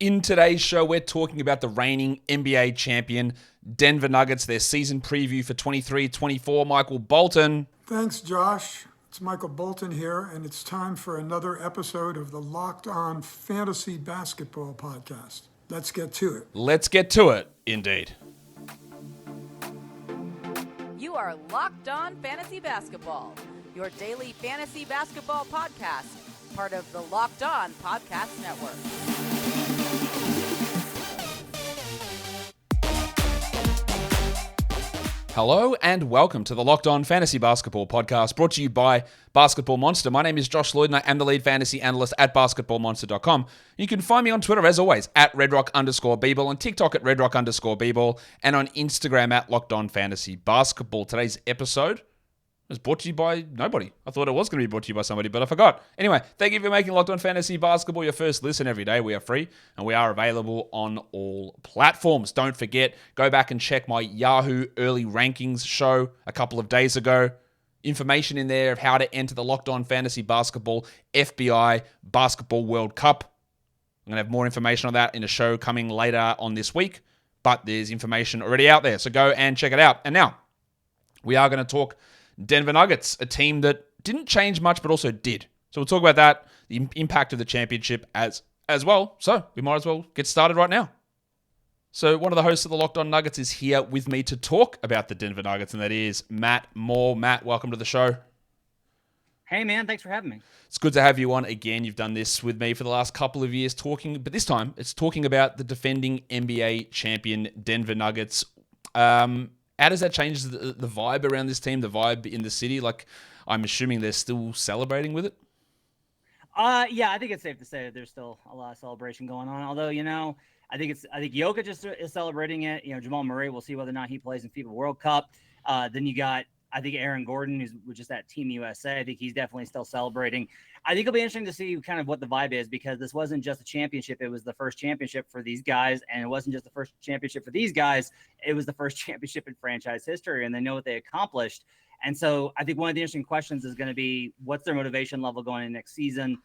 In today's show, we're talking about the reigning NBA champion, Denver Nuggets, their season preview for 23-24. Michael Bolton. Thanks, Josh. It's Michael Bolton here, and it's time for another episode of the Locked On Fantasy Basketball Podcast. Let's get to it. Let's get to it, indeed. You are Locked On Fantasy Basketball, your daily fantasy basketball podcast, part of the Locked On Podcast Network. Hello and welcome to the Locked On Fantasy Basketball Podcast, brought to you by Basketball Monster. My name is Josh Lloyd and I am the lead fantasy analyst at basketballmonster.com. You can find me on Twitter, as always, at redrock_bball, on TikTok at redrock_bball, and on Instagram at Locked On Fantasy Basketball. Today's episode is brought to you by nobody. I thought it was going to be brought to you by somebody, but I forgot. Anyway, thank you for making Locked On Fantasy Basketball your first listen every day. We are free, and we are available on all platforms. Don't forget, go back and check my Yahoo Early Rankings show a couple of days ago. Information in there of how to enter the Locked On Fantasy Basketball FBI Basketball World Cup. I'm going to have more information on that in a show coming later on this week, but there's information already out there, so go and check it out. And now, we are going to talk Denver Nuggets, a team that didn't change much, but also did. So we'll talk about that, the impact of the championship as well. So we might as well get started right now. So one of the hosts of the Locked On Nuggets is here with me to talk about the Denver Nuggets, and that is Matt Moore. Matt, welcome to the show. Hey, man. Thanks for having me. It's good to have you on again. You've done this with me for the last couple of years but this time it's talking about the defending NBA champion Denver Nuggets. How does that change the vibe around this team, the vibe in the city? Like, I'm assuming they're still celebrating with it? Yeah, I think it's safe to say that there's still a lot of celebration going on. Although, I think Jokic is celebrating it. Jamal Murray, we'll see whether or not he plays in FIBA World Cup. Then you got, I think, Aaron Gordon, who's just at Team USA. I think he's definitely still celebrating. I think it'll be interesting to see kind of what the vibe is, because this wasn't just a championship. It was the first championship for these guys. And it wasn't just the first championship for these guys. It was the first championship in franchise history, and they know what they accomplished. And so I think one of the interesting questions is going to be, what's their motivation level going into next season?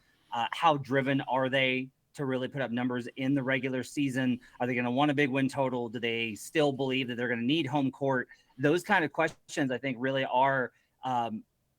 How driven are they to really put up numbers in the regular season? Are they going to want a big win total? Do they still believe that they're going to need home court? Those kind of questions, I think, really are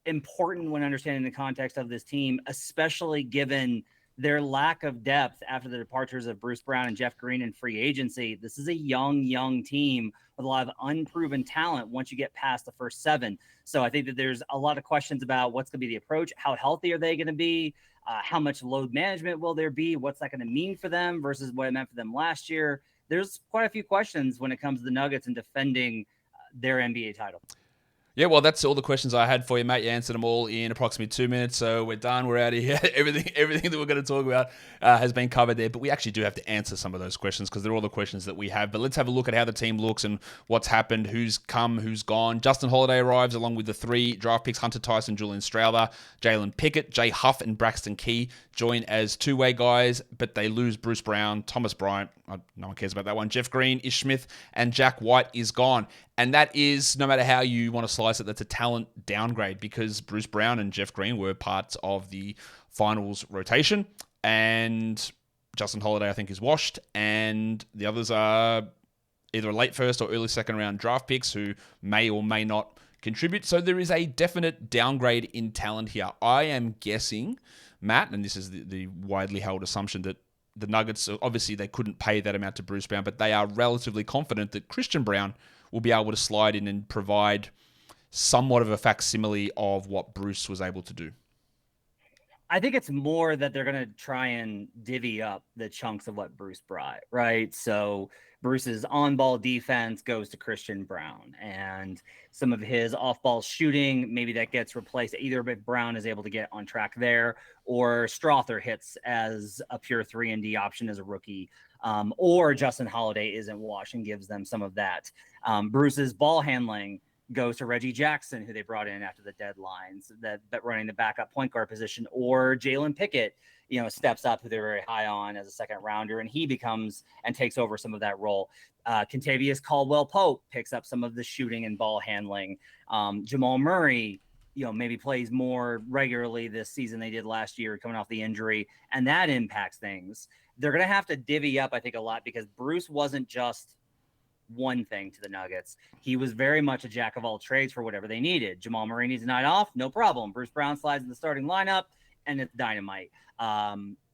important when understanding the context of this team, especially given their lack of depth after the departures of Bruce Brown and Jeff Green in free agency. This is a young team with a lot of unproven talent once you get past the first seven. So I think that there's a lot of questions about what's going to be the approach. How healthy are they going to be? How much load management will there be? What's that going to mean for them versus what it meant for them last year? There's quite a few questions when it comes to the Nuggets and defending their NBA title. Yeah, well, that's all the questions I had for you, mate. You answered them all in approximately 2 minutes, so we're done. We're out of here. Everything that we're going to talk about has been covered there, but we actually do have to answer some of those questions because they're all the questions that we have. But let's have a look at how the team looks and what's happened, who's come, who's gone. Justin Holiday arrives along with the 3 draft picks, Hunter Tyson, Julian Strother, Jalen Pickett, Jay Huff, and Braxton Key join as two-way guys, but they lose Bruce Brown, Thomas Bryant, no one cares about that one, Jeff Green, Ish Smith, and Jack White is gone. And that is, no matter how you want to slice it, that's a talent downgrade because Bruce Brown and Jeff Green were parts of the finals rotation. And Justin Holiday, I think, is washed. And the others are either a late first or early second round draft picks who may or may not contribute. So there is a definite downgrade in talent here. I am guessing, Matt, and this is the widely held assumption, that the Nuggets, obviously they couldn't pay that amount to Bruce Brown, but they are relatively confident that Christian Braun will be able to slide in and provide somewhat of a facsimile of what Bruce was able to do. I think it's more that they're going to try and divvy up the chunks of what Bruce brought, right? So Bruce's on-ball defense goes to Christian Braun, and some of his off-ball shooting, maybe that gets replaced either if Brown is able to get on track there, or Strother hits as a pure 3-and-D option as a rookie, or Justin Holiday isn't washed and gives them some of that. Bruce's ball handling goes to Reggie Jackson, who they brought in after the deadlines, that running the backup point guard position, or Jalen Pickett, steps up, who they're very high on as a second rounder, and he becomes and takes over some of that role. Kentavious Caldwell-Pope picks up some of the shooting and ball handling. Jamal Murray, maybe plays more regularly this season they did last year coming off the injury, and that impacts things. they're going to have to divvy up, I think, a lot because Bruce wasn't just one thing to the Nuggets. He was very much a jack of all trades for whatever they needed. Jamal Murray needs a night off, no problem. Bruce Brown slides in the starting lineup, and it's dynamite.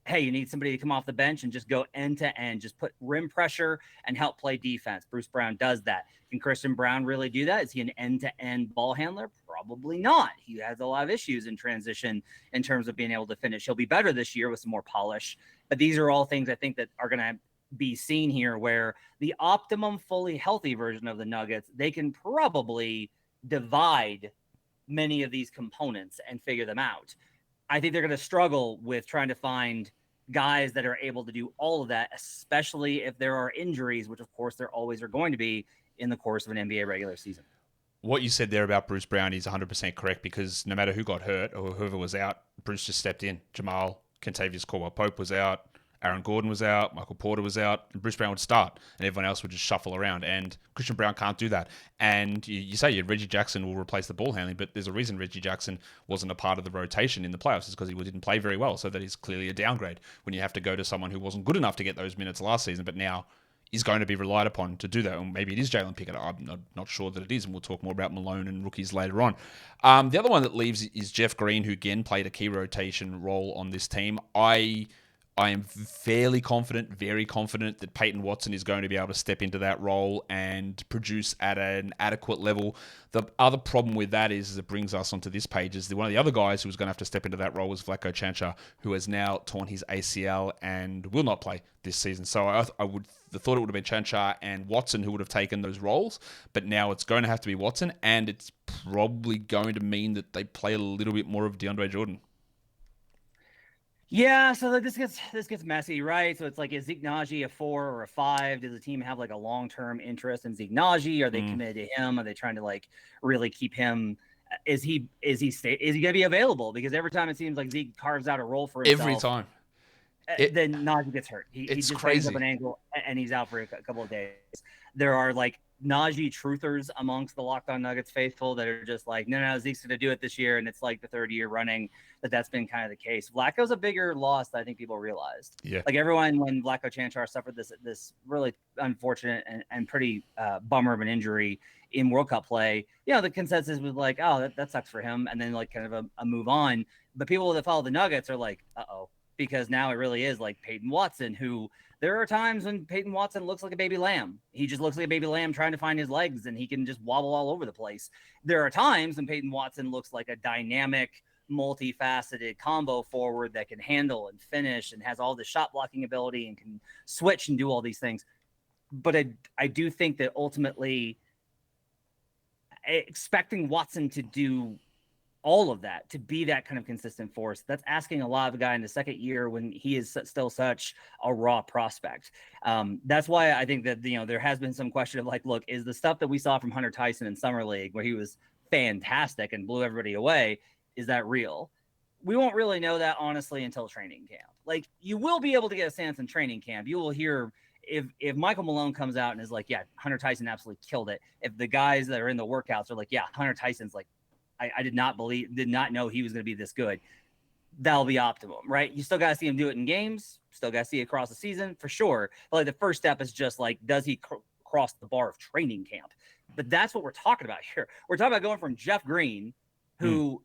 Hey, you need somebody to come off the bench and just go end to end, just put rim pressure and help play defense. Bruce Brown does that. Can Christian Braun really do that? Is he an end-to-end ball handler? Probably not. He has a lot of issues in transition in terms of being able to finish. He'll be better this year with some more polish. But these are all things I think that are going to be seen here where the optimum fully healthy version of the Nuggets, they can probably divide many of these components and figure them out. I think they're going to struggle with trying to find guys that are able to do all of that, especially if there are injuries, which of course there always are going to be in the course of an NBA regular season. What you said there about Bruce Brown is 100% correct because no matter who got hurt or whoever was out, Bruce just stepped in. Jamal, Kentavious Caldwell-Pope was out, Aaron Gordon was out, Michael Porter was out, and Bruce Brown would start, and everyone else would just shuffle around. And Christian Braun can't do that. And you say Reggie Jackson will replace the ball handling, but there's a reason Reggie Jackson wasn't a part of the rotation in the playoffs. It's because he didn't play very well. So that is clearly a downgrade when you have to go to someone who wasn't good enough to get those minutes last season, but now is going to be relied upon to do that. And maybe it is Jalen Pickett. I'm not sure that it is, and we'll talk more about Malone and rookies later on. The other one that leaves is Jeff Green, who again played a key rotation role on this team. I am fairly confident, very confident that Peyton Watson is going to be able to step into that role and produce at an adequate level. The other problem with that is it brings us onto this page, is that one of the other guys who was going to have to step into that role was Vlatko Čančar, who has now torn his ACL and will not play this season. So I would have thought it would have been Čančar and Watson who would have taken those roles, but now it's going to have to be Watson, and it's probably going to mean that they play a little bit more of DeAndre Jordan. Yeah, so this gets messy, right? So it's like, is Zeke Nnaji a 4 or a 5? Does the team have like a long-term interest in Zeke Nnaji? Are they committed to him? Are they trying to like really keep him? Is he going to be available? Because every time it seems like Zeke carves out a role for himself, every time, then Nnaji gets hurt. He just brings up an ankle and he's out for a couple of days. There are like Nnaji truthers amongst the Locked On Nuggets faithful that are just like, no, Zeke's going to do it this year, and it's like the third year running that's been kind of the case. Vlatko's a bigger loss than I think people realized. Yeah, like everyone, when Vlatko Čančar suffered this really unfortunate and pretty bummer of an injury in World Cup play, the consensus was like, oh, that sucks for him, and then like kind of a move on. But people that follow the Nuggets are like, uh-oh, because now it really is like Peyton Watson, who there are times when Peyton Watson looks like a baby lamb. He just looks like a baby lamb trying to find his legs, and he can just wobble all over the place. There are times when Peyton Watson looks like a dynamic, multifaceted combo forward that can handle and finish and has all the shot blocking ability and can switch and do all these things. But I do think that ultimately expecting Watson to do all of that, to be that kind of consistent force, that's asking a lot of a guy in the second year when he is still such a raw prospect. That's why I think that, there has been some question of like, look, is the stuff that we saw from Hunter Tyson in Summer League, where he was fantastic and blew everybody away, is that real? We won't really know that honestly until training camp. Like, you will be able to get a sense in training camp. You will hear if Michael Malone comes out and is like, yeah, Hunter Tyson absolutely killed it. If the guys that are in the workouts are like, yeah, Hunter Tyson's like, I did not know he was going to be this good, that'll be optimum, right? You still got to see him do it in games. Still got to see it across the season for sure. But like the first step is just like, does he cross the bar of training camp? But that's what we're talking about here. We're talking about going from Jeff Green, who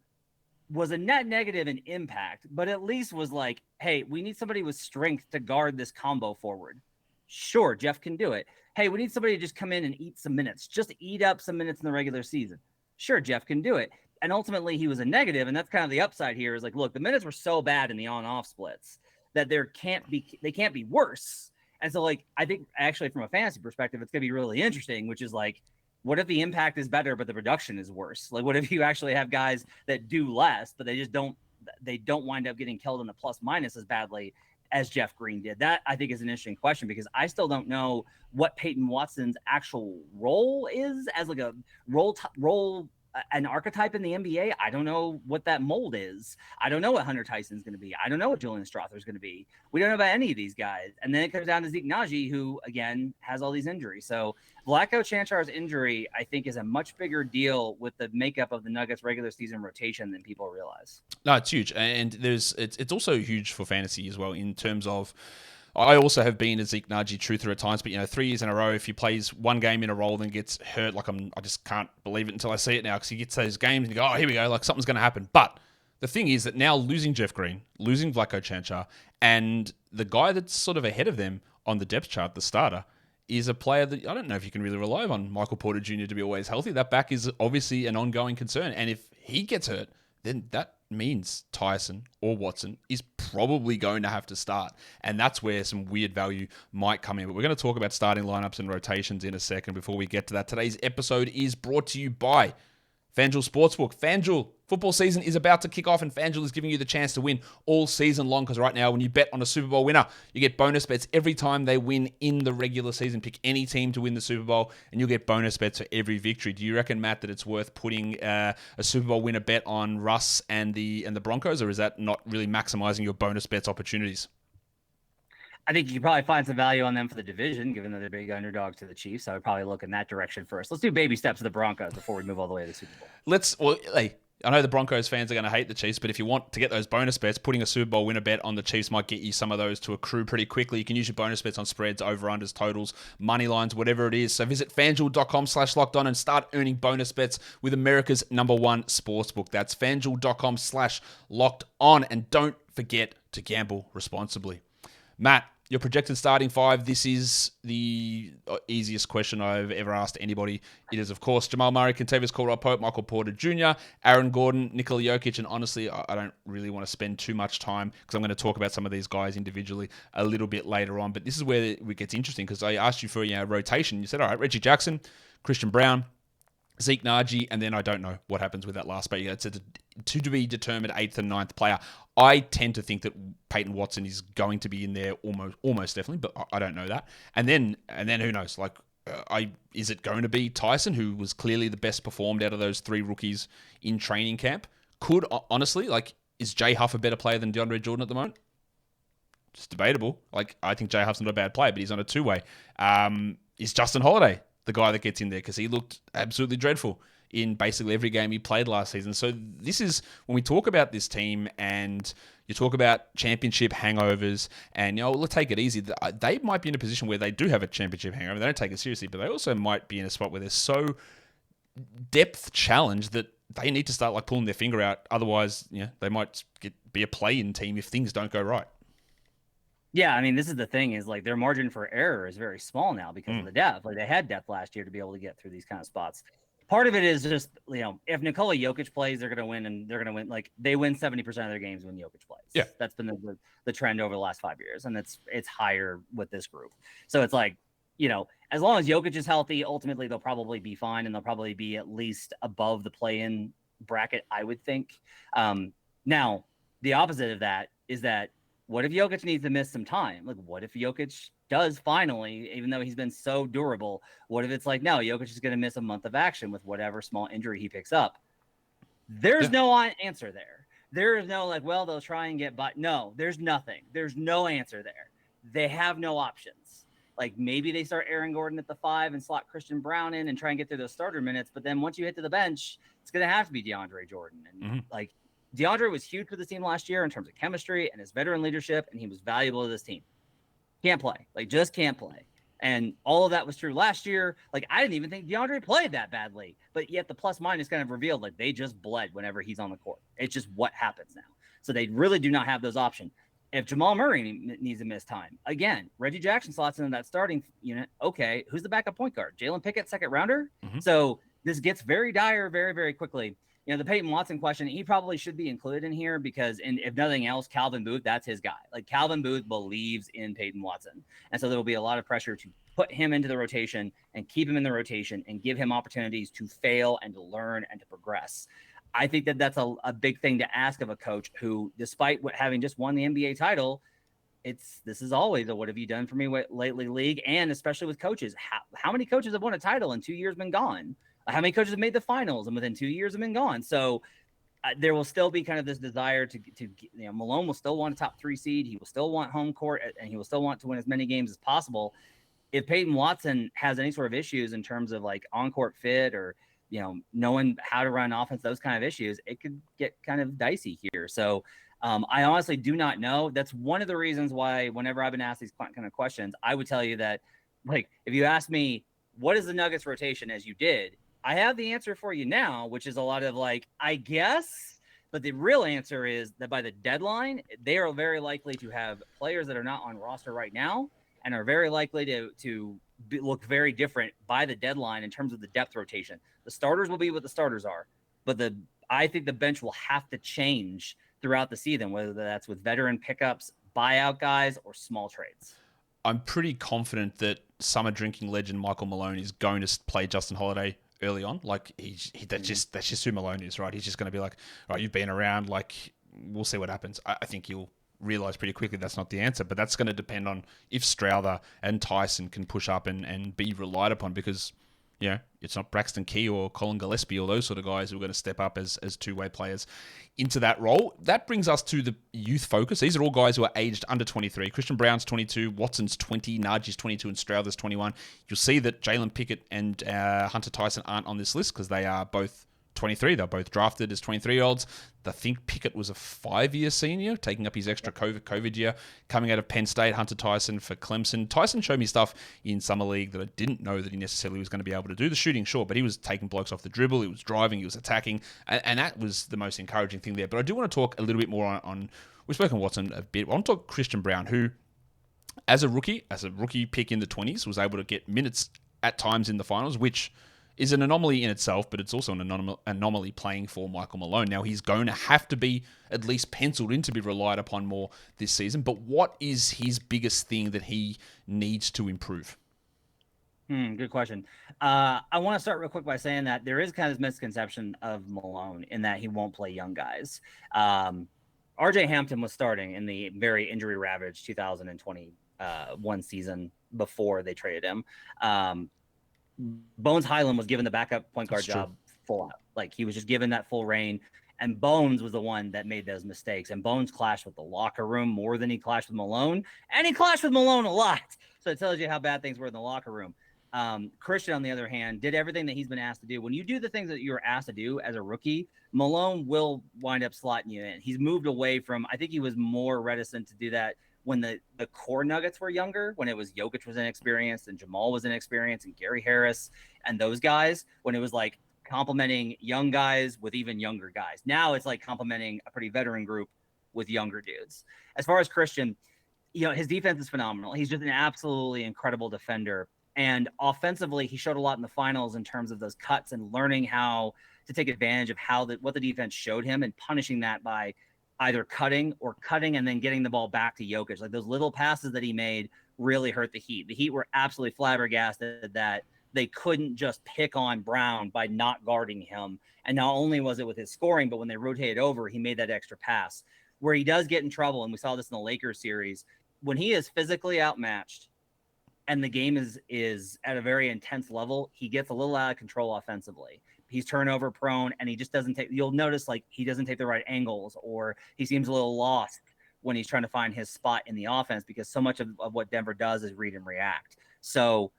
was a net negative in impact, but at least was like, hey, we need somebody with strength to guard this combo forward. Sure, Jeff can do it. Hey, we need somebody to just come in and eat some minutes, just eat up some minutes in the regular season. Sure, Jeff can do it. And ultimately he was a negative. And that's kind of the upside here is like, look, the minutes were so bad in the on-off splits that they can't be worse. And so like, I think actually from a fantasy perspective, it's going to be really interesting, which is like, what if the impact is better, but the reduction is worse? Like, what if you actually have guys that do less, but they don't wind up getting killed in the plus minus as badly as Jeff Green did? That I think is an interesting question, because I still don't know what Peyton Watson's actual role is as like a role an archetype in the NBA. I don't know what that mold is. I don't know what Hunter Tyson's going to be. I don't know what Julian Strother's going to be. We don't know about any of these guys. And then it comes down to Zeke Nnaji, who again has all these injuries. So Vlatko Čančar's injury, I think, is a much bigger deal with the makeup of the Nuggets regular season rotation than people realize. No, it's huge. And it's also huge for fantasy as well in terms of I also have been a Zeke Nagy truther at times, but 3 years in a row, if he plays one game in a row then gets hurt, I just can't believe it until I see it now, because he gets those games and you go, oh, here we go, like something's going to happen. But the thing is that now losing Jeff Green, losing Vlatko Čančar, and the guy that's sort of ahead of them on the depth chart, the starter, is a player that I don't know if you can really rely on Michael Porter Jr. to be always healthy. That back is obviously an ongoing concern. And if he gets hurt, then that means Tyson or Watson is probably going to have to start. And that's where some weird value might come in. But we're going to talk about starting lineups and rotations in a second. Before we get to that, today's episode is brought to you by FanDuel Sportsbook. FanDuel, football season is about to kick off, and FanDuel is giving you the chance to win all season long, because right now when you bet on a Super Bowl winner, you get bonus bets every time they win in the regular season. Pick any team to win the Super Bowl, and you'll get bonus bets for every victory. Do you reckon, Matt, that it's worth putting a Super Bowl winner bet on Russ and the Broncos, or is that not really maximizing your bonus bets opportunities? I think you could probably find some value on them for the division, given that they're big underdogs to the Chiefs. I would probably look in that direction first. Let's do baby steps to the Broncos before we move all the way to the Super Bowl. I know the Broncos fans are going to hate the Chiefs, but if you want to get those bonus bets, putting a Super Bowl winner bet on the Chiefs might get you some of those to accrue pretty quickly. You can use your bonus bets on spreads, over-unders, totals, money lines, whatever it is. So visit FanDuel.com/lockedon and start earning bonus bets with America's #1 sportsbook. That's FanDuel.com/lockedon. And don't forget to gamble responsibly. Matt, your projected starting five. This is the easiest question I've ever asked anybody. It is, of course, Jamal Murray, Kentavious Caldwell-Pope, Michael Porter Jr., Aaron Gordon, Nikola Jokic, and honestly, I don't really want to spend too much time because I'm going to talk about some of these guys individually a little bit later on. But this is where it gets interesting, because I asked you for rotation. You said, all right, Reggie Jackson, Christian Braun, Zeke Nagy, and then I don't know what happens with that last spot. It's to be determined 8th and 9th player. I tend to think that Peyton Watson is going to be in there almost definitely, but I don't know that. And then who knows? Is it going to be Tyson, who was clearly the best performed out of those 3 rookies in training camp? Is Jay Huff a better player than DeAndre Jordan at the moment? It's debatable. I think Jay Huff's not a bad player, but he's on a 2-way. Is Justin Holiday the guy that gets in there? Because he looked absolutely dreadful in basically every game he played last season. So this is when we talk about this team and you talk about championship hangovers, and let's take it easy. They might be in a position where they do have a championship hangover. They don't take it seriously, but they also might be in a spot where they're so depth challenged that they need to start pulling their finger out. Otherwise, they might be a play-in team if things don't go right. Yeah, I mean, this is the thing is their margin for error is very small now because of the depth. They had depth last year to be able to get through these kind of spots. Part of it is just, if Nikola Jokic plays, they're going to win, and they're going to win. They win 70% of their games when Jokic plays. Yeah. That's been the trend over the last 5 years, and it's higher with this group. So it's as long as Jokic is healthy, ultimately they'll probably be fine, and they'll probably be at least above the play-in bracket, I would think. Now, the opposite of that is that what if Jokic needs to miss some time? What if Jokic does finally, even though he's been so durable, what if it's no, Jokic is going to miss a month of action with whatever small injury he picks up? There's no answer there. There is no they'll try and get by. No, there's nothing. There's no answer there. They have no options. Maybe they start Aaron Gordon at the 5 and slot Christian Braun in and try and get through those starter minutes. But then once you hit to the bench, it's going to have to be DeAndre Jordan. And DeAndre was huge for the team last year in terms of chemistry and his veteran leadership, and he was valuable to this team. Can't play. Just can't play. And all of that was true last year. I didn't even think DeAndre played that badly, but yet the plus minus kind of revealed they just bled whenever he's on the court. It's just what happens now. So they really do not have those options. If Jamal Murray needs to miss time, again, Reggie Jackson slots into that starting unit. Okay, who's the backup point guard? Jalen Pickett, second rounder? Mm-hmm. So this gets very dire very, very quickly. The Peyton Watson question, he probably should be included in here because, and if nothing else, Calvin Booth, that's his guy. Calvin Booth believes in Peyton Watson. And so there will be a lot of pressure to put him into the rotation and keep him in the rotation and give him opportunities to fail and to learn and to progress. I think that that's a big thing to ask of a coach who, despite having just won the NBA title, this is always a what have you done for me lately league, and especially with coaches. How many coaches have won a title in 2 years been gone? How many coaches have made the finals and within 2 years have been gone? So there will still be kind of this desire to Malone will still want a top 3 seed. He will still want home court, and he will still want to win as many games as possible. If Peyton Watson has any sort of issues in terms of on-court fit or, knowing how to run offense, those kind of issues, it could get kind of dicey here. So I honestly do not know. That's one of the reasons why whenever I've been asked these kind of questions, I would tell you that, like, if you ask me, what is the Nuggets rotation as you did, I have the answer for you now, which is a lot of like, I guess. But the real answer is that by the deadline, they are very likely to have players that are not on roster right now and are very likely to look very different by the deadline in terms of the depth rotation. The starters will be what the starters are, but I think the bench will have to change throughout the season, whether that's with veteran pickups, buyout guys, or small trades. I'm pretty confident that summer drinking legend Michael Malone is going to play Justin Holiday early on. Like that's just who Malone is, right? He's just going to be like, all right, you've been around, like we'll see what happens. I think you'll realize pretty quickly that's not the answer, but that's going to depend on if Strother and Tyson can push up and be relied upon, because it's not Braxton Key or Colin Gillespie or those sort of guys who are going to step up as two-way players into that role. That brings us to the youth focus. These are all guys who are aged under 23. Christian Braun's 22, Watson's 20, Naji's 22, and Strother's 21. You'll see that Jalen Pickett and Hunter Tyson aren't on this list because they are both 23. They're both drafted as 23-year-olds. I think Pickett was a 5-year senior, taking up his extra COVID year, coming out of Penn State. Hunter Tyson for Clemson. Tyson showed me stuff in Summer League that I didn't know that he necessarily was going to be able to do. The shooting, sure, but he was taking blokes off the dribble, he was driving, he was attacking, and that was the most encouraging thing there. But I do want to talk a little bit more on we've spoken Watson a bit. I want to talk Christian Braun, who, as a rookie pick in the 20s, was able to get minutes at times in the finals, which is an anomaly in itself, but it's also an anomaly playing for Michael Malone. Now, he's going to have to be at least penciled in to be relied upon more this season, but what is his biggest thing that he needs to improve? Good question. I want to start real quick by saying that there is kind of this misconception of Malone in that he won't play young guys. RJ Hampton was starting in the very injury-ravaged 2021 season before they traded him. Bones Highland was given the backup point guard job full out. Like, he was just given that full reign, and Bones was the one that made those mistakes. And Bones clashed with the locker room more than he clashed with Malone, and he clashed with Malone a lot. So it tells you how bad things were in the locker room. Christian, on the other hand, did everything that he's been asked to do. When you do the things that you were asked to do as a rookie, Malone will wind up slotting you in. He's moved away from, I think he was more reticent to do that when the core Nuggets were younger, when it was Jokic was inexperienced and Jamal was inexperienced and Gary Harris and those guys, when it was like complimenting young guys with even younger guys. Now it's like complimenting a pretty veteran group with younger dudes. As far as Christian, his defense is phenomenal. He's just an absolutely incredible defender. And offensively, he showed a lot in the finals in terms of those cuts and learning how to take advantage of what the defense showed him and punishing that by either cutting and then getting the ball back to Jokic. Like, those little passes that he made really hurt the Heat. The Heat were absolutely flabbergasted that they couldn't just pick on Braun by not guarding him. And not only was it with his scoring, but when they rotated over, he made that extra pass. Where he does get in trouble, and we saw this in the Lakers series, when he is physically outmatched and the game is at a very intense level, he gets a little out of control offensively. He's turnover prone, and he just you'll notice, like, he doesn't take the right angles, or he seems a little lost when he's trying to find his spot in the offense, because so much of what Denver does is read and react. So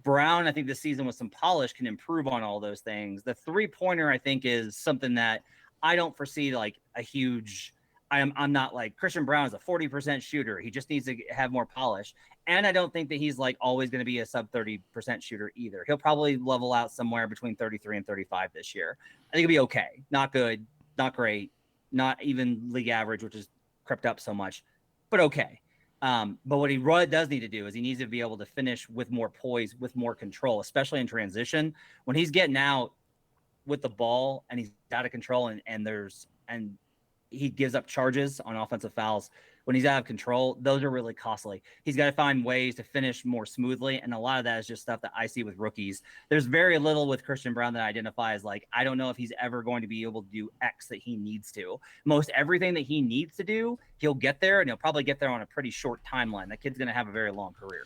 Braun, I think this season with some polish, can improve on all those things. The 3-pointer, I think, is something that I don't foresee like a huge, I'm not like Christian Braun is a 40% shooter. He just needs to have more polish. And I don't think that he's like always going to be a sub 30% shooter either. He'll probably level out somewhere between 33 and 35 this year. I think he'll be okay. Not good, not great, not even league average, which has crept up so much, but okay. But what he really does need to do is he needs to be able to finish with more poise, with more control, especially in transition. When he's getting out with the ball and he's out of control and he gives up charges on offensive fouls. When he's out of control, those are really costly. He's got to find ways to finish more smoothly, and a lot of that is just stuff that I see with rookies. There's very little with Christian Braun that I identify as like, I don't know if he's ever going to be able to do X that he needs to. Most everything that he needs to do, he'll get there, and he'll probably get there on a pretty short timeline. That kid's going to have a very long career.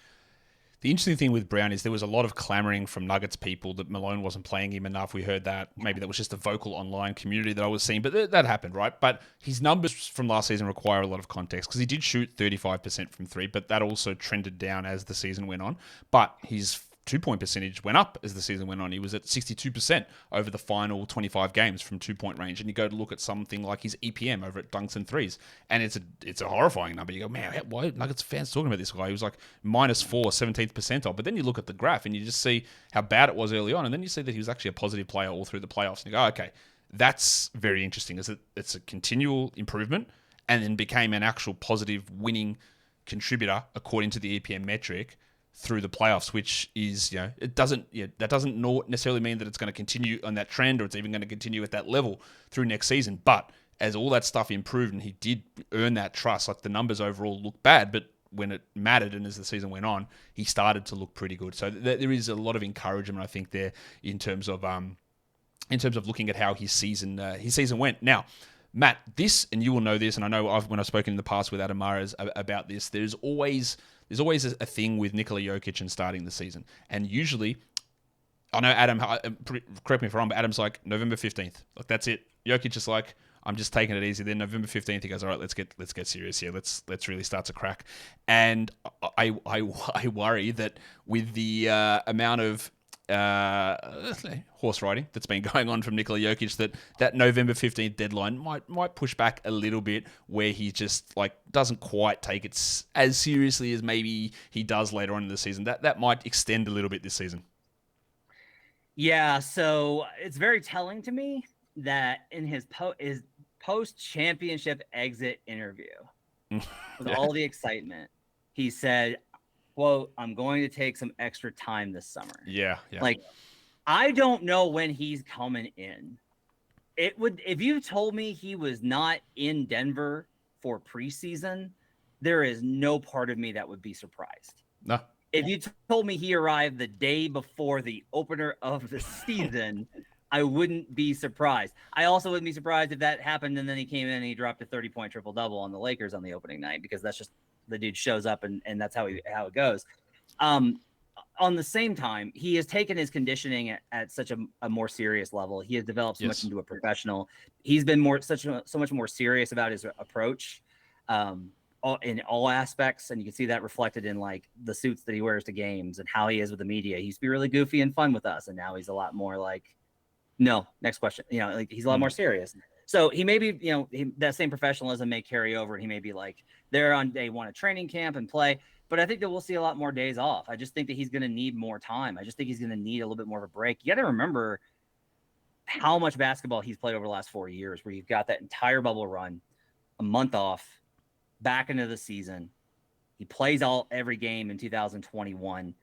The interesting thing with Braun is there was a lot of clamoring from Nuggets people that Malone wasn't playing him enough. We heard that. Maybe that was just a vocal online community that I was seeing, but that happened, right? But his numbers from last season require a lot of context, because he did shoot 35% from three, but that also trended down as the season went on. But his 2-point percentage went up as the season went on. He was at 62% over the final 25 games from 2-point range. And you go to look at something like his EPM over at dunks and threes, and it's a horrifying number. You go, man, why Nuggets fans talking about this guy? He was like -4, 17th percentile. But then you look at the graph and you just see how bad it was early on, and then you see that he was actually a positive player all through the playoffs. And you go, okay, that's very interesting. It's a continual improvement, and then became an actual positive winning contributor according to the EPM metric through the playoffs, which is, that doesn't necessarily mean that it's going to continue on that trend, or it's even going to continue at that level through next season. But as all that stuff improved and he did earn that trust, like the numbers overall look bad, but when it mattered and as the season went on, he started to look pretty good. So there is a lot of encouragement, I think, there in terms of looking at how his season went. Now, Matt, this, and you will know this, and I know when I've spoken in the past with Adam Mares about this, there's always a thing with Nikola Jokic and starting the season. And usually, I know Adam, correct me if I'm wrong, but Adam's like November 15th. Like, that's it. Jokic is like, I'm just taking it easy. Then November 15th, he goes, all right, let's get serious here. Let's really start to crack. And I worry that with the amount of horse riding that's been going on from Nikola Jokic, that November 15th deadline might push back a little bit, where he just like doesn't quite take it as seriously as maybe he does later on in the season. That might extend a little bit this season. Yeah, so it's very telling to me that in his post-championship exit interview, with all the excitement, he said, quote, "I'm going to take some extra time this summer." Yeah. Like, I don't know when he's coming in. It would, if you told me he was not in Denver for preseason, there is no part of me that would be surprised. No. If you told me he arrived the day before the opener of the season, I wouldn't be surprised. I also wouldn't be surprised if that happened and then he came in and he dropped a 30-point triple-double on the Lakers on the opening night, because that's just, the dude shows up and that's how it goes. On the same time, he has taken his conditioning at such a more serious level. He has developed so much into a professional. He's been so much more serious about his approach in all aspects, and you can see that reflected in like the suits that he wears to games and how he is with the media. He used to be really goofy and fun with us, and now he's a lot more like, no, next question. Like he's a lot more serious. So he may be, that same professionalism may carry over, and he may be like there on day one of training camp and play. But I think that we'll see a lot more days off. I just think that he's going to need more time. I just think he's going to need a little bit more of a break. You got to remember how much basketball he's played over the last 4 years, where you've got that entire bubble run, a month off, back into the season. He plays every game in 2021.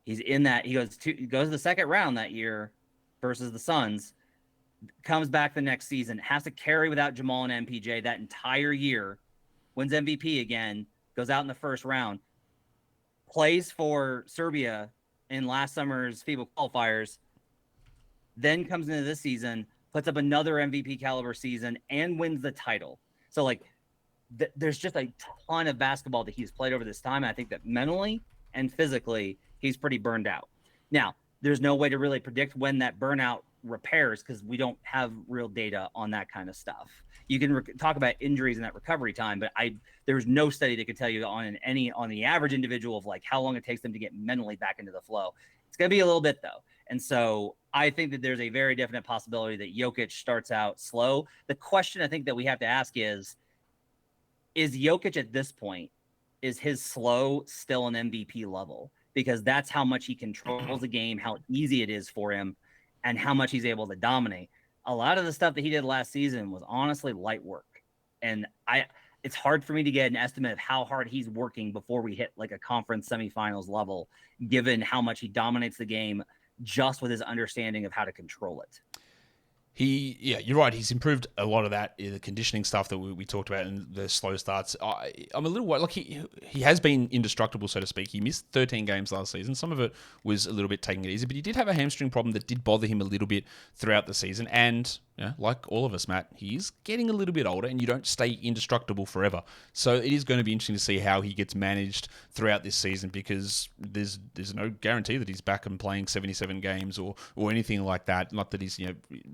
He's in that. He goes to the second round that year versus the Suns. Comes back the next season, has to carry without Jamal and MPJ that entire year. Wins MVP again. Goes out in the first round. Plays for Serbia in last summer's FIBA qualifiers. Then comes into this season, puts up another MVP caliber season, and wins the title. So like, there's just a ton of basketball that he's played over this time. I think that mentally and physically, he's pretty burned out. Now, there's no way to really predict when that burnout repairs, because we don't have real data on that kind of stuff. You can talk about injuries and that recovery time, but there's no study that could tell you on the average individual of like how long it takes them to get mentally back into the flow. It's going to be a little bit though. And so I think that there's a very definite possibility that Jokic starts out slow. The question I think that we have to ask is Jokic at this point, is his slow still an MVP level? Because that's how much he controls the game, how easy it is for him, and how much he's able to dominate. A lot of the stuff that he did last season was honestly light work. And it's hard for me to get an estimate of how hard he's working before we hit like a conference semifinals level, given how much he dominates the game just with his understanding of how to control it. You're right. He's improved a lot of that, the conditioning stuff that we talked about and the slow starts. I'm a little worried. Like he has been indestructible, so to speak. He missed 13 games last season. Some of it was a little bit taking it easy, but he did have a hamstring problem that did bother him a little bit throughout the season. And like all of us, Matt, he's getting a little bit older, and you don't stay indestructible forever. So it is going to be interesting to see how he gets managed throughout this season, because there's no guarantee that he's back and playing 77 games or anything like that. Not that he's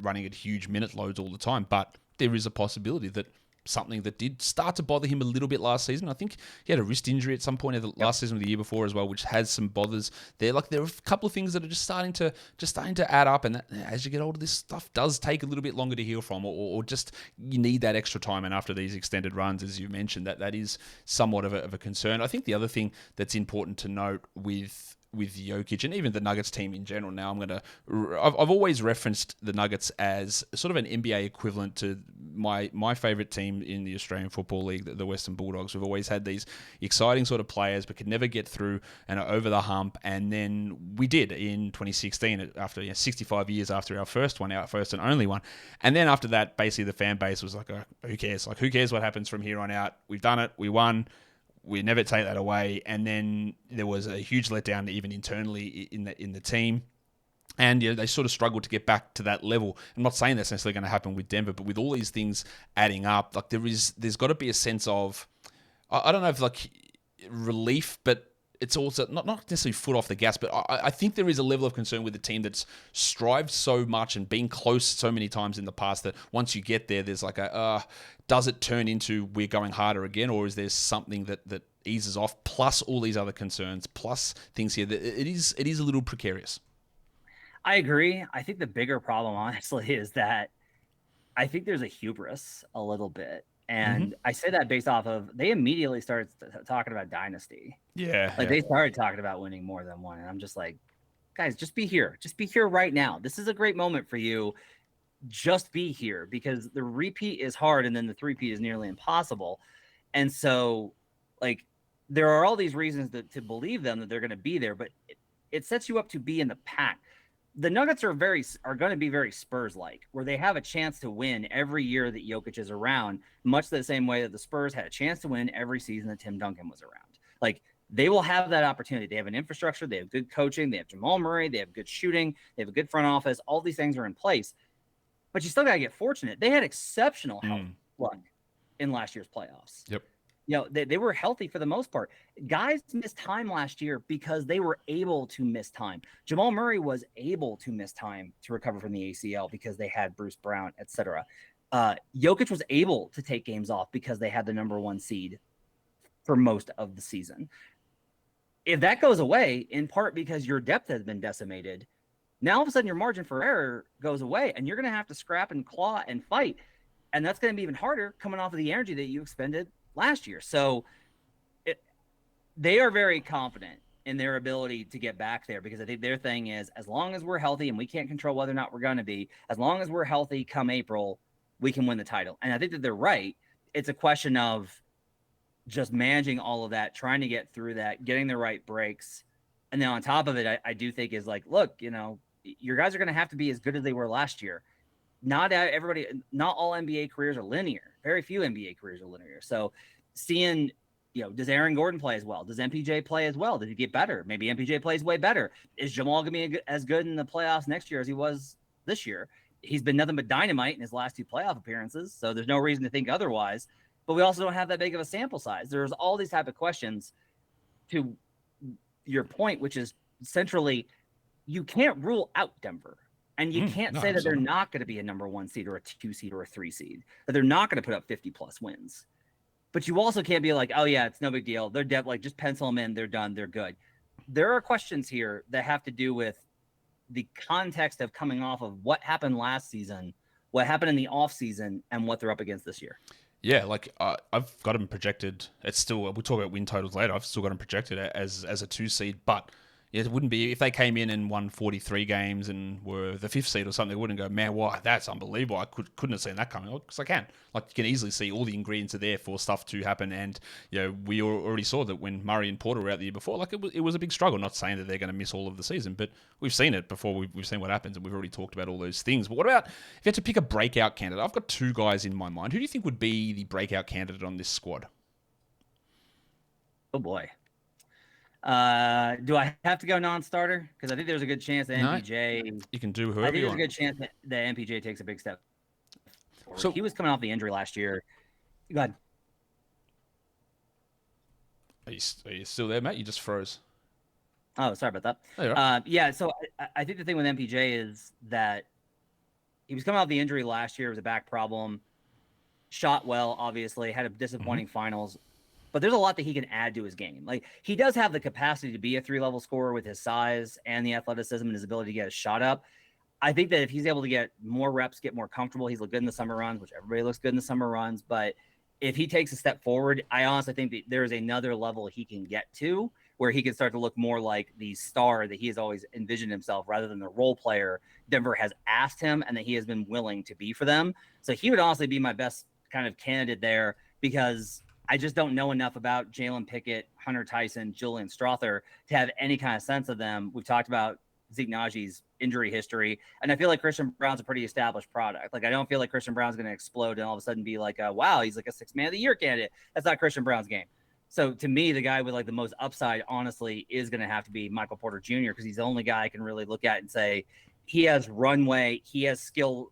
running at huge minute loads all the time, but there is a possibility that something that did start to bother him a little bit last season. I think he had a wrist injury at some point last season or the year before as well, which has some bothers there. Like there are a couple of things that are just starting to add up, and that, as you get older, this stuff does take a little bit longer to heal from, or just you need that extra time. And after these extended runs, as you mentioned, that is somewhat of a concern. I think the other thing that's important to note with Jokic and even the Nuggets team in general. Now I've always referenced the Nuggets as sort of an NBA equivalent to my favorite team in the Australian Football League, the Western Bulldogs. We've always had these exciting sort of players, but could never get through and over the hump. And then we did in 2016, after 65 years after our first and only one. And then after that, basically the fan base was like, who cares? Like, who cares what happens from here on out? We've done it. We won. We never take that away. And then there was a huge letdown even internally in the team. And they sort of struggled to get back to that level. I'm not saying that's necessarily going to happen with Denver, but with all these things adding up, like there's got to be a sense of, I don't know if like relief, but it's also not necessarily foot off the gas, but I think there is a level of concern with the team that's strived so much and been close so many times in the past that once you get there, there's like does it turn into we're going harder again, or is there something that eases off, plus all these other concerns, plus things here that it is a little precarious. I agree. I think the bigger problem, honestly, is that I think there's a hubris a little bit. And I say that based off of they immediately started talking about dynasty. They started talking about winning more than one. And I'm just like, guys, just be here. Just be here right now. This is a great moment for you. Just be here, because the repeat is hard and then the three-peat is nearly impossible. And so, like, there are all these reasons to believe them that they're going to be there, but it sets you up to be in the pack. The Nuggets are going to be very Spurs-like, where they have a chance to win every year that Jokic is around, much the same way that the Spurs had a chance to win every season that Tim Duncan was around. Like, they will have that opportunity. They have an infrastructure. They have good coaching. They have Jamal Murray. They have good shooting. They have a good front office. All these things are in place. But you still got to get fortunate. They had exceptional health luck in last year's playoffs. Yep. They were healthy for the most part. Guys missed time last year because they were able to miss time. Jamal Murray was able to miss time to recover from the ACL because they had Bruce Brown, etc. Jokic was able to take games off because they had the number one seed for most of the season. If that goes away, in part because your depth has been decimated, now all of a sudden your margin for error goes away, and you're going to have to scrap and claw and fight. And that's going to be even harder coming off of the energy that you expended last year. So they are very confident in their ability to get back there, because I think their thing is, as long as we're healthy, and we can't control whether or not we're going to be, as long as we're healthy come April, we can win the title. And I think that they're right. It's a question of just managing all of that, trying to get through that, getting the right breaks. And then on top of it, I do think is like, look, your guys are going to have to be as good as they were last year. Not all NBA careers are linear. Very few NBA careers are linear. So seeing, does Aaron Gordon play as well? Does MPJ play as well? Did he get better? Maybe MPJ plays way better. Is Jamal going to be as good in the playoffs next year as he was this year? He's been nothing but dynamite in his last two playoff appearances, so there's no reason to think otherwise. But we also don't have that big of a sample size. There's all these type of questions to your point, which is centrally, you can't rule out Denver. And you can't say that they're not going to be a number one seed or a 2 seed or a 3 seed, that they're not going to put up 50 plus wins. But you also can't be like, oh yeah, it's no big deal. They're dead. Like, just pencil them in. They're done. They're good. There are questions here that have to do with the context of coming off of what happened last season, what happened in the off season, and what they're up against this year. Yeah, like I've got them projected. It's still, we'll talk about win totals later. I've still got them projected as a 2 seed, but it wouldn't be if they came in and won 43 games and were the 5th seed or something. They wouldn't go, man, wow, that's unbelievable. I couldn't have seen that coming. Because I can. Like, you can easily see all the ingredients are there for stuff to happen. And we already saw that when Murray and Porter were out the year before, like it was a big struggle. Not saying that they're going to miss all of the season, but we've seen it before. We've seen what happens, and we've already talked about all those things. But what about if you had to pick a breakout candidate? I've got 2 guys in my mind. Who do you think would be the breakout candidate on this squad? Oh boy. Do I have to go non-starter? Because I think there's a good chance that MPJ. You can do whoever you want. I think there's a good chance that MPJ takes a big step forward. So he was coming off the injury last year. Go ahead. Are you still there, Matt? You just froze. Oh, sorry about that. There you are. Yeah. So I think the thing with MPJ is that he was coming off the injury last year. It was a back problem. shot well, obviously, had a disappointing finals, but there's a lot that he can add to his game. Like, he does have the capacity to be a 3-level scorer with his size and the athleticism and his ability to get a shot up. I think that if he's able to get more reps, get more comfortable, he's looked good in the summer runs, which everybody looks good in the summer runs. But if he takes a step forward, I honestly think that there is another level he can get to where he can start to look more like the star that he has always envisioned himself rather than the role player Denver has asked him and that he has been willing to be for them. So he would honestly be my best kind of candidate there, because I just don't know enough about Jalen Pickett, Hunter Tyson, Julian Strother to have any kind of sense of them. We've talked about Zeke Najee's injury history, and I feel like Christian Brown's a pretty established product. Like, I don't feel like Christian Brown's going to explode and all of a sudden be like, wow, he's like a 6 man of the year candidate. That's not Christian Brown's game. So to me, the guy with like the most upside, honestly, is going to have to be Michael Porter Jr., because he's the only guy I can really look at and say he has runway, he has skill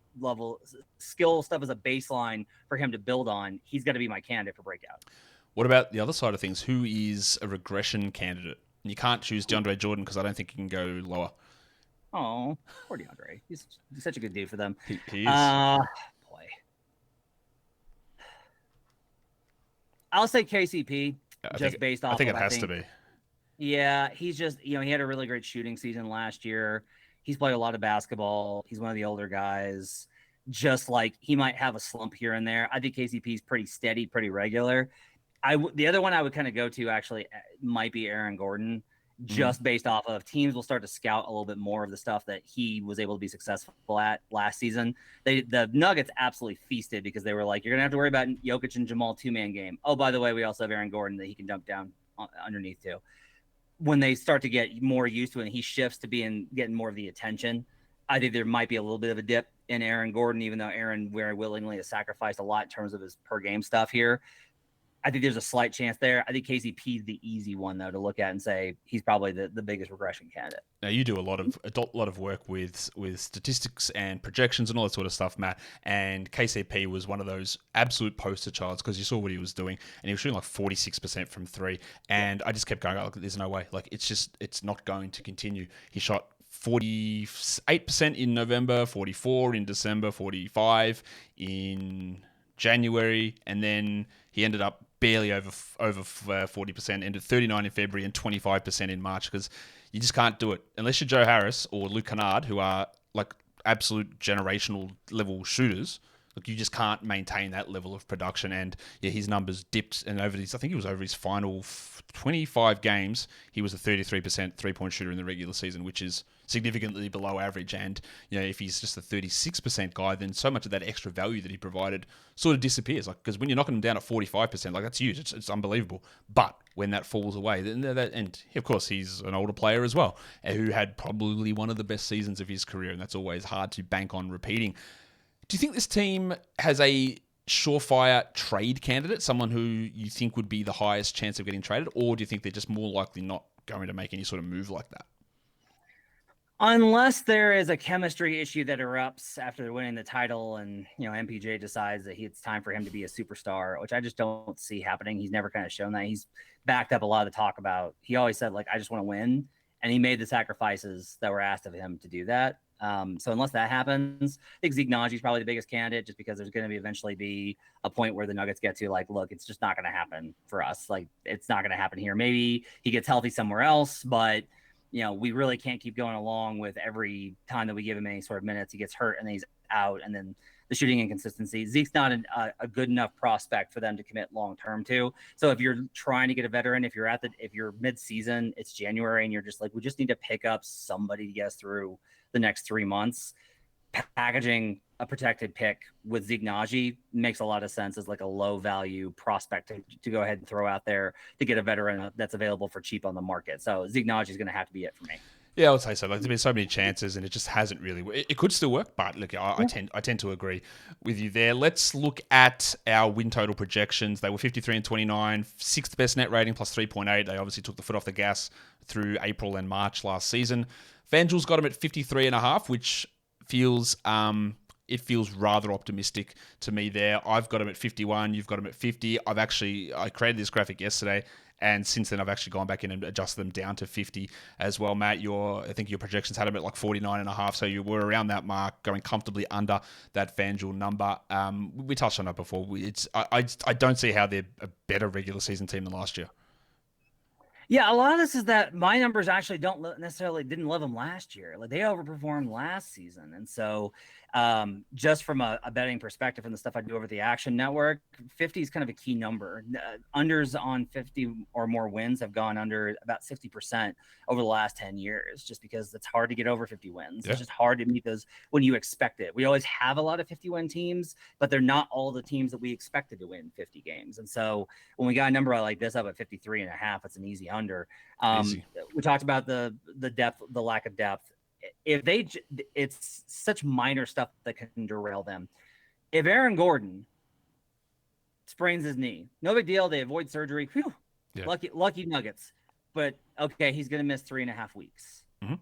stuff as a baseline for him to build on. He's going to be my candidate for breakout. What about the other side of things? Who is a regression candidate? And you can't choose DeAndre Jordan because I don't think he can go lower. Oh, poor DeAndre. He's such a good dude for them. He is. Boy. I'll say KCP, based off. I think it has to be. Yeah, he's just, he had a really great shooting season last year. He's played a lot of basketball. He's one of the older guys. Just like he might have a slump here and there. I think KCP is pretty steady, pretty regular. The other one I would kind of go to actually might be Aaron Gordon, just based off of teams will start to scout a little bit more of the stuff that he was able to be successful at last season. The Nuggets absolutely feasted because they were like, you're going to have to worry about Jokic and Jamal 2-man game. Oh, by the way, we also have Aaron Gordon that he can dunk down underneath too. When they start to get more used to it and he shifts to getting more of the attention, I think there might be a little bit of a dip in Aaron Gordon, even though Aaron very willingly has sacrificed a lot in terms of his per game stuff here. I think there's a slight chance there. I think KCP is the easy one, though, to look at and say he's probably the biggest regression candidate. Now, you do a lot of work with statistics and projections and all that sort of stuff, Matt. And KCP was one of those absolute poster childs because you saw what he was doing, and he was shooting like 46% from three. And I just kept going, oh, there's no way. Like, it's not going to continue. He shot 48% in November, 44 in December, 45 in January, and then he ended up barely over 40%, ended 39 in February and 25% in March, because you just can't do it unless you're Joe Harris or Luke Kennard, who are like absolute generational level shooters. Look, you just can't maintain that level of production. And yeah, his numbers dipped, and I think he was over his final 25 games, he was a 33% three-point shooter in the regular season, which is significantly below average. And if he's just a 36% guy, then so much of that extra value that he provided sort of disappears. Like, because when you're knocking him down at 45%, like, that's huge. It's unbelievable. But when that falls away, then and of course he's an older player as well, who had probably one of the best seasons of his career, and that's always hard to bank on repeating. Do you think this team has a surefire trade candidate, someone who you think would be the highest chance of getting traded, or do you think they're just more likely not going to make any sort of move like that? Unless there is a chemistry issue that erupts after they're winning the title and, MPJ decides that it's time for him to be a superstar, which I just don't see happening. He's never kind of shown that. He's backed up a lot of the talk about, he always said, like, I just want to win. And he made the sacrifices that were asked of him to do that. So unless that happens, I think Zeke Najee's probably the biggest candidate, just because there's going to eventually be a point where the Nuggets get to, like, look, it's just not going to happen for us. Like, it's not going to happen here. Maybe he gets healthy somewhere else, but we really can't keep going along with every time that we give him any sort of minutes, he gets hurt and then he's out, and then the shooting inconsistency. Zeke's not a good enough prospect for them to commit long-term to. So if you're trying to get a veteran, if you're mid-season, it's January, and you're just like, we just need to pick up somebody to get us through the next 3 months, packaging a protected pick with Zeke Najee makes a lot of sense as like a low value prospect to go ahead and throw out there to get a veteran that's available for cheap on the market. So Zeke Najee is going to have to be it for me. Yeah, I would say so. Like, there's been so many chances, and it just hasn't really. It could still work, but look, I tend to agree with you there. Let's look at our win total projections. They were 53 and 29, sixth best net rating plus 3.8. They obviously took the foot off the gas through April and March last season. FanDuel's got them at 53.5, which feels rather optimistic to me there. I've got them at 51. You've got them at 50. I created this graphic yesterday, And since then, I've actually gone back in and adjusted them down to 50 as well, Matt. I think your projections had them at like 49.5, so you were around that mark, going comfortably under that FanDuel number. We touched on that before. I don't see how they're a better regular season team than last year. Yeah, a lot of this is that my numbers actually didn't love them last year. Like they overperformed last season, and so just from a betting perspective and the stuff I do over the Action Network, 50 is kind of a key number. Unders on 50 or more wins have gone under about 60% over the last 10 years, just because it's hard to get over 50 wins. Yeah. It's just hard to meet those when you expect it. We always have a lot of 50-win teams, but they're not all the teams that we expected to win 50 games. And so when we got a number like this up at 53.5, it's an easy under. We talked about the depth, the lack of depth. It's such minor stuff that can derail them. If Aaron Gordon sprains his knee, no big deal. They avoid surgery. Whew, yeah. Lucky Nuggets. But okay, he's going to miss 3.5 weeks. Mm-hmm.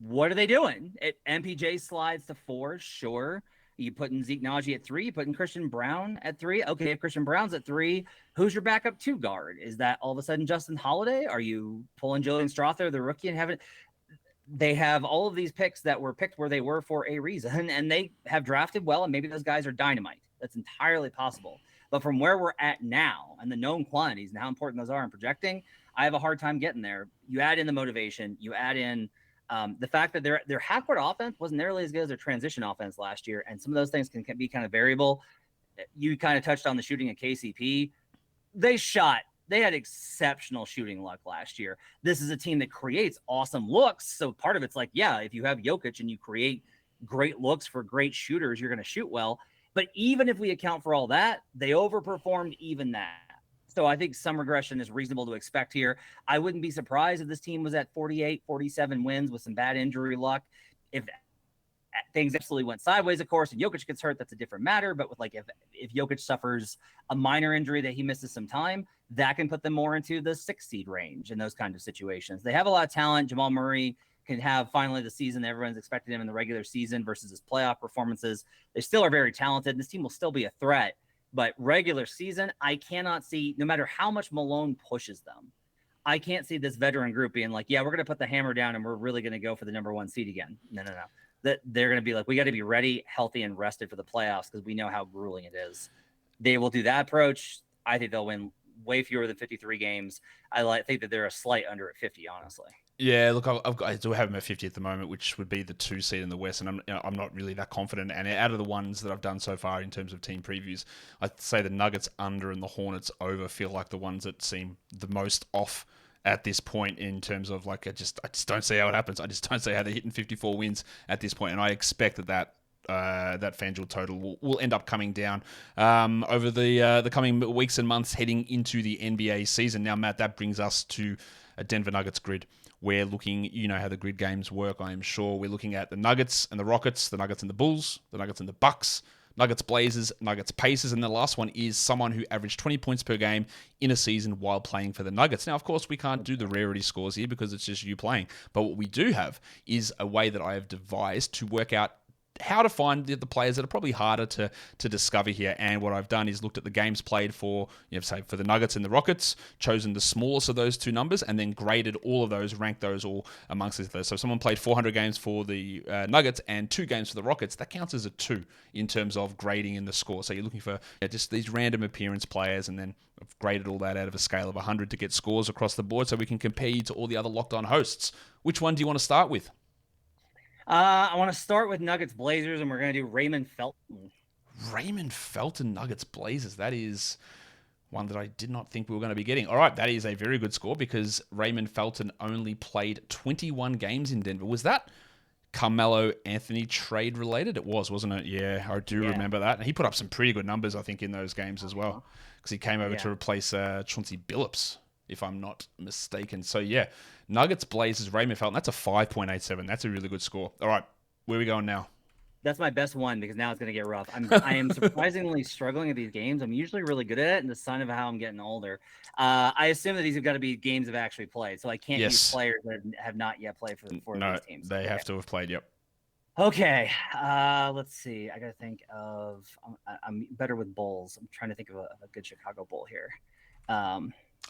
What are they doing? MPJ slides to 4, sure. You putting Zeke Naji at 3, you putting Christian Braun at 3. Okay, if Christian Braun's at 3, who's your backup 2 guard? Is that all of a sudden Justin Holiday? Are you pulling Julian Strother, the rookie, and having? They have all of these picks that were picked where they were for a reason, and they have drafted well, and maybe those guys are dynamite. That's entirely possible. But from where we're at now and the known quantities and how important those are in projecting, I have a hard time getting there. You add in the motivation, you add in the fact that their half-court offense wasn't nearly as good as their transition offense last year, and some of those things can be kind of variable. You kind of touched on the shooting at KCP. They had exceptional shooting luck last year. This is a team that creates awesome looks. So part of it's like, yeah, if you have Jokic and you create great looks for great shooters, you're going to shoot well. But even if we account for all that, they overperformed even that. So I think some regression is reasonable to expect here. I wouldn't be surprised if this team was at 48, 47 wins with some bad injury luck. If things absolutely went sideways, of course, and Jokic gets hurt, that's a different matter. But with like if Jokic suffers a minor injury that he misses some time, that can put them more into the 6 seed range in those kind of situations. They have a lot of talent. Jamal Murray can have finally the season everyone's expected him in the regular season versus his playoff performances. They still are very talented. This team will still be a threat. But regular season, I cannot see, no matter how much Malone pushes them, I can't see this veteran group being like, yeah, we're going to put the hammer down and we're really going to go for the number 1 seed again. No. That they're going to be like, we got to be ready, healthy, and rested for the playoffs because we know how grueling it is. They will do that approach. I think they'll win way fewer than 53 games. I think that they're a slight under at 50, honestly. Yeah, look, I do have them at 50 at the moment, which would be the 2 seed in the West, and I'm not really that confident. And out of the ones that I've done so far in terms of team previews, I'd say the Nuggets under and the Hornets over feel like the ones that seem the most off at this point in terms of like I just don't see how it happens. I just don't see how they're hitting 54 wins at this point, and I expect that FanDuel total will end up coming down over the coming weeks and months heading into the NBA season. Now, Matt, that brings us to a Denver Nuggets grid. We're looking, you know how the grid games work, I am sure. We're looking at the Nuggets and the Rockets, the Nuggets and the Bulls, the Nuggets and the Bucks, Nuggets Blazers, Nuggets Pacers, and the last one is someone who averaged 20 points per game in a season while playing for the Nuggets. Now, of course, we can't do the rarity scores here because it's just you playing. But what we do have is a way that I have devised to work out how to find the players that are probably harder to discover here. And what I've done is looked at the games played for, say, for the Nuggets and the Rockets, chosen the smallest of those 2 numbers, and then graded all of those, ranked those all amongst those. So if someone played 400 games for the Nuggets and 2 games for the Rockets, that counts as a 2 in terms of grading in the score. So you're looking for just these random appearance players, and then I've graded all that out of a scale of 100 to get scores across the board so we can compare you to all the other Locked On hosts. Which one do you want to start with? I want to start with Nuggets Blazers, and we're going to do Raymond Felton. Raymond Felton, Nuggets Blazers. That is one that I did not think we were going to be getting. All right, that is a very good score because Raymond Felton only played 21 games in Denver. Was that Carmelo Anthony trade related? It was, wasn't it? Yeah, I do remember that. And he put up some pretty good numbers, I think, in those games as well because he came over to replace Chauncey Billups, if I'm not mistaken. So, yeah, Nuggets, Blazers, Raymond Felton, that's a 5.87. That's a really good score. All right, where are we going now? That's my best one because now it's going to get rough. I am surprisingly struggling at these games. I'm usually really good at it, and the sign of how I'm getting older. I assume that these have got to be games I've actually played, so I can't use players that have not yet played for these teams. They have to have played, yep. Okay, let's see. I got to think of – I'm better with Bulls. I'm trying to think of a good Chicago Bull here.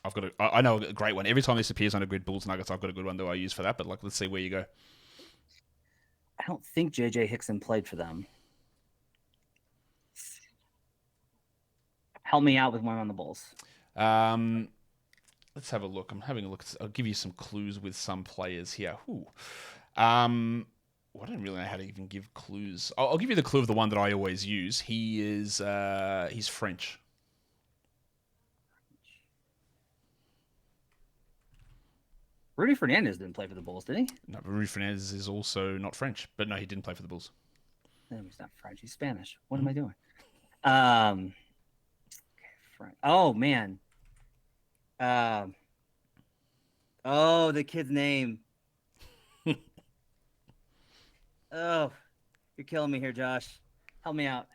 I know a great one. Every time this appears on a grid, Bulls Nuggets, I've got a good one that I use for that. But let's see where you go. I don't think JJ Hickson played for them. Help me out with one on the Bulls. Let's have a look. I'm having a look. I'll give you some clues with some players here. I don't really know how to even give clues. I'll give you the clue of the one that I always use. He's French. Rudy Fernandez didn't play for the Bulls, did he? No, but Rudy Fernandez is also not French. But no, he didn't play for the Bulls. No, he's not French. He's Spanish. What am I doing? Okay, oh, man. The kid's name. Oh, you're killing me here, Josh. Help me out.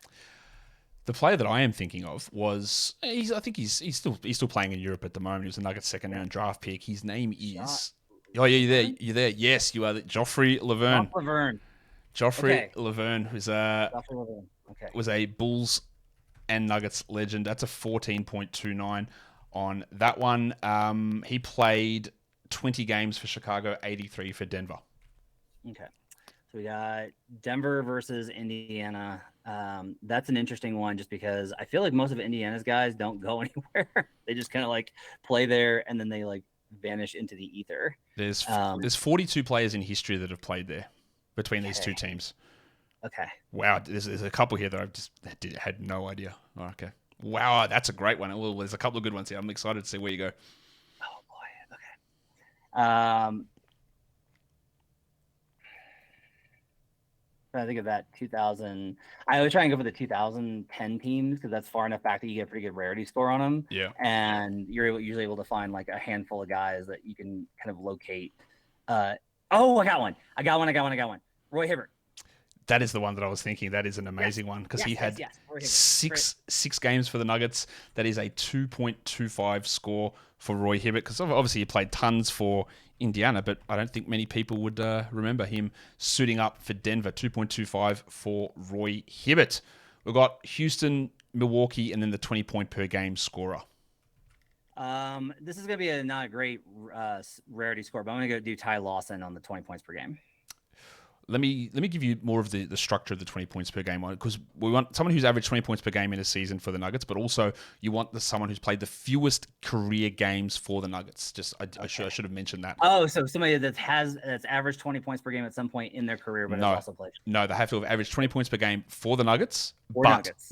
The player that I am thinking of was I think he's still playing in Europe at the moment. He was a Nuggets second round draft pick. His name is Oh yeah, you're there. You're there. Yes, you are. Joffrey Laverne. Joffrey Laverne was a Bulls and Nuggets legend. That's a 14.29 on that one. He played 20 games for Chicago, 83 for Denver. Okay. So we got Denver versus Indiana. That's an interesting one just because I feel like most of Indiana's guys don't go anywhere. They just kind of like play there and then they like vanish into the ether. There's 42 players in history that have played there between these two teams. Okay. Wow. There's a couple here that I just had no idea. Oh, okay. Wow. That's a great one. Well, there's a couple of good ones here. I'm excited to see where you go. Oh boy. Okay. I think of that 2000. I always try and go for the 2010 teams because that's far enough back that you get a pretty good rarity score on them. Yeah. And you're usually able to find like a handful of guys that you can kind of locate. I got one. Roy Hibbert. That is the one that I was thinking. That is an amazing one because he had six games for the Nuggets. That is a 2.25 score for Roy Hibbert because obviously he played tons for Indiana, but I don't think many people would remember him suiting up for Denver. 2.25 for Roy Hibbert. We've got Houston, Milwaukee, and then the 20-point per game scorer. This is going to be not a great rarity score, but I'm going to go do Ty Lawson on the 20 points per game. Let me give you more of the structure of the 20 points per game because we want someone who's averaged 20 points per game in a season for the Nuggets, but also you want someone who's played the fewest career games for the Nuggets. I should have mentioned that. Oh, so somebody that's averaged 20 points per game at some point in their career, but has also played. No, they have to have averaged 20 points per game for the Nuggets,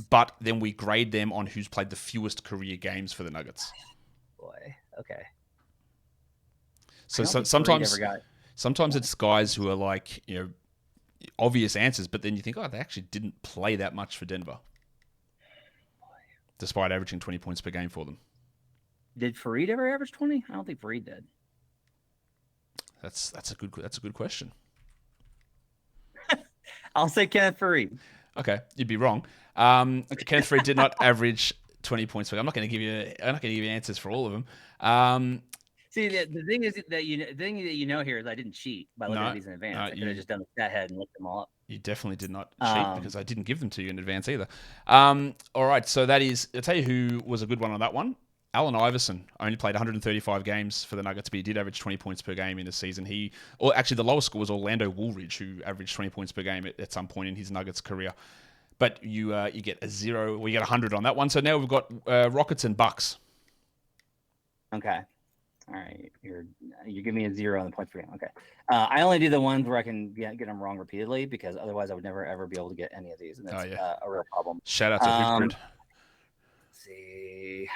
but then we grade them on who's played the fewest career games for the Nuggets. Boy, okay. So sometimes it's guys who are like, obvious answers, but then you think, they actually didn't play that much for Denver, despite averaging 20 points per game for them. Did Fareed ever average 20? I don't think Fareed did. That's a good question. I'll say Kenneth Fareed. Okay, you'd be wrong. Kenneth Fareed did not average 20 points per game. I'm not going to give you answers for all of them. See, the thing is that you know here is I didn't cheat by looking at these in advance. I could have just done the stat head and looked them all up. You definitely did not cheat because I didn't give them to you in advance either. All right, so that is, I'll tell you who was a good one on that one. Allen Iverson only played 135 games for the Nuggets, but he did average 20 points per game in a season. The lowest score was Orlando Woolridge, who averaged 20 points per game at some point in his Nuggets career. But you get a 0, you get 100 on that one. So now we've got Rockets and Bucks. Okay. All right, you're giving me a 0 on the points per game. Okay, I only do the ones where I can get them wrong repeatedly because otherwise I would never ever be able to get any of these, and that's a real problem. Shout out to Hoopgrid. Let's see.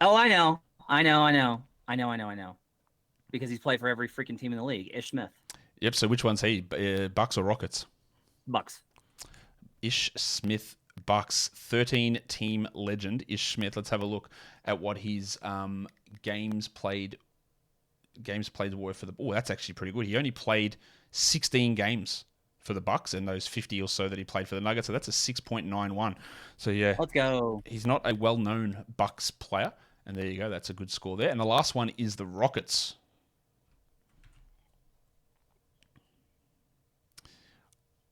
Oh, I know. Because he's played for every freaking team in the league. Ish Smith. Yep. So which one's he? Bucks or Rockets? Bucks. Ish Smith, Bucks, 13-team legend. Ish Smith. Let's have a look at what his games played were for the. Oh, that's actually pretty good. He only played 16 games for the Bucks and those 50 or so that he played for the Nuggets. So that's a 6.91. So yeah, let's go. He's not a well-known Bucks player, and there you go. That's a good score there. And the last one is the Rockets.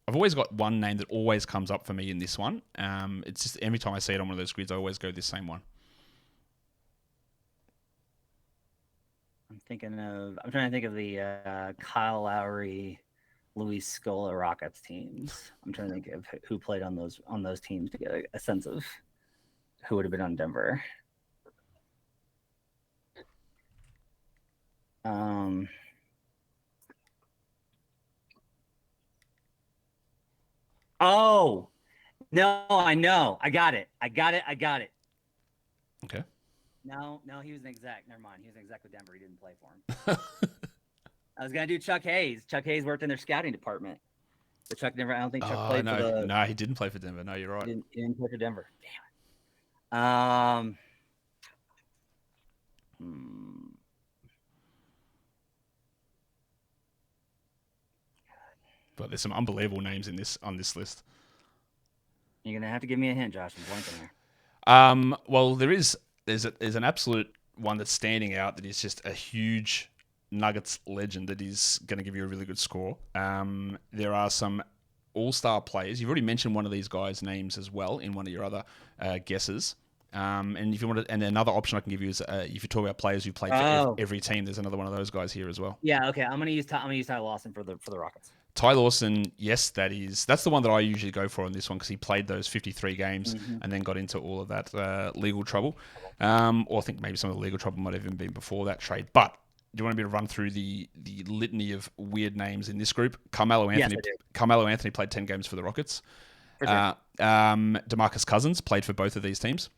I've always got one name that always comes up for me in this one. It's just every time I see it on one of those grids, I always go this same one. I'm trying to think of the Kyle Lowry, Luis Scola Rockets teams. I'm trying to think of who played on those teams to get a sense of who would have been on Denver. Oh, no, I know. I got it. Okay. No, he was an exec. Never mind. He was an exec with Denver. He didn't play for him. I was going to do Chuck Hayes. Chuck Hayes worked in their scouting department. But Chuck never, I don't think Chuck played for the... No, he didn't play for Denver. No, you're right. He didn't play for Denver. Damn it. But there's some unbelievable names on this list. You're going to have to give me a hint, Josh. I'm blanking there. Well, there's an absolute one that's standing out that is just a huge Nuggets legend that is going to give you a really good score. There are some all-star players. You've already mentioned one of these guys' names as well in one of your other guesses. And if you want to, and another option I can give you is if you talk about players who played for every team, there's another one of those guys here as well. Yeah, okay. I'm gonna use Ty Lawson for the Rockets. Ty Lawson, yes, that's the one that I usually go for on this one because he played those 53 games and then got into all of that legal trouble. Or I think maybe some of the legal trouble might have even been before that trade. But do you want me to run through the litany of weird names in this group? Carmelo Anthony. Yes, I do. Carmelo Anthony played 10 games for the Rockets. For sure. DeMarcus Cousins played for both of these teams.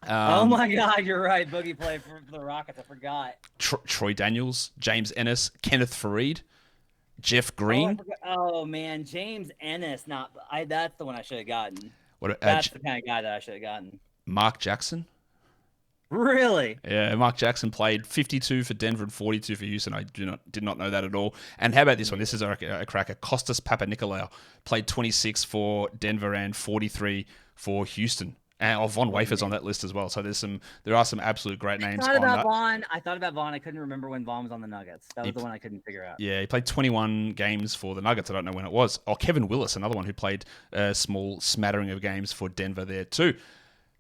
Oh my God, you're right. Boogie played for the Rockets. I forgot. Troy Daniels, James Ennis, Kenneth Faried, Jeff Green. Oh man, James Ennis. That's the one I should have gotten. That's the kind of guy that I should have gotten. Mark Jackson. Really? Yeah, Mark Jackson played 52 for Denver and 42 for Houston. I did not know that at all. And how about this one? This is a cracker. Kostas Papanikolaou played 26 for Denver and 43 for Houston. And Von Wafer's on that list as well. So there are some absolute great names. I thought about Vaughn. I couldn't remember when Vaughn was on the Nuggets. That was the one I couldn't figure out. Yeah, he played 21 games for the Nuggets. I don't know when it was. Oh, Kevin Willis, another one who played a small smattering of games for Denver there too.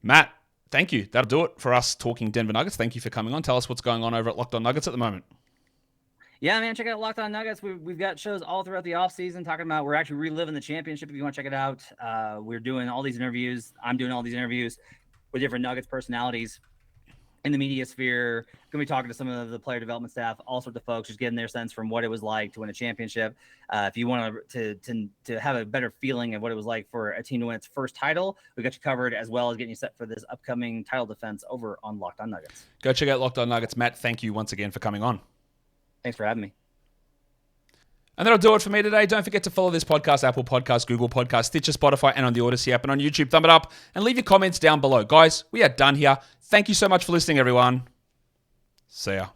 Matt, thank you. That'll do it for us talking Denver Nuggets. Thank you for coming on. Tell us what's going on over at Locked On Nuggets at the moment. Yeah, man, check out Locked On Nuggets. We've got shows all throughout the offseason talking about, we're actually reliving the championship if you want to check it out. We're doing all these interviews. I'm doing all these interviews with different Nuggets personalities in the media sphere. Going to be talking to some of the player development staff, all sorts of folks, just getting their sense from what it was like to win a championship. If you want to have a better feeling of what it was like for a team to win its first title, we got you covered, as well as getting you set for this upcoming title defense over on Locked On Nuggets. Go check out Locked On Nuggets. Matt, thank you once again for coming on. Thanks for having me. And that'll do it for me today. Don't forget to follow this podcast, Apple Podcasts, Google Podcasts, Stitcher, Spotify, and on the Odyssey app and on YouTube. Thumb it up and leave your comments down below. Guys, we are done here. Thank you so much for listening, everyone. See ya.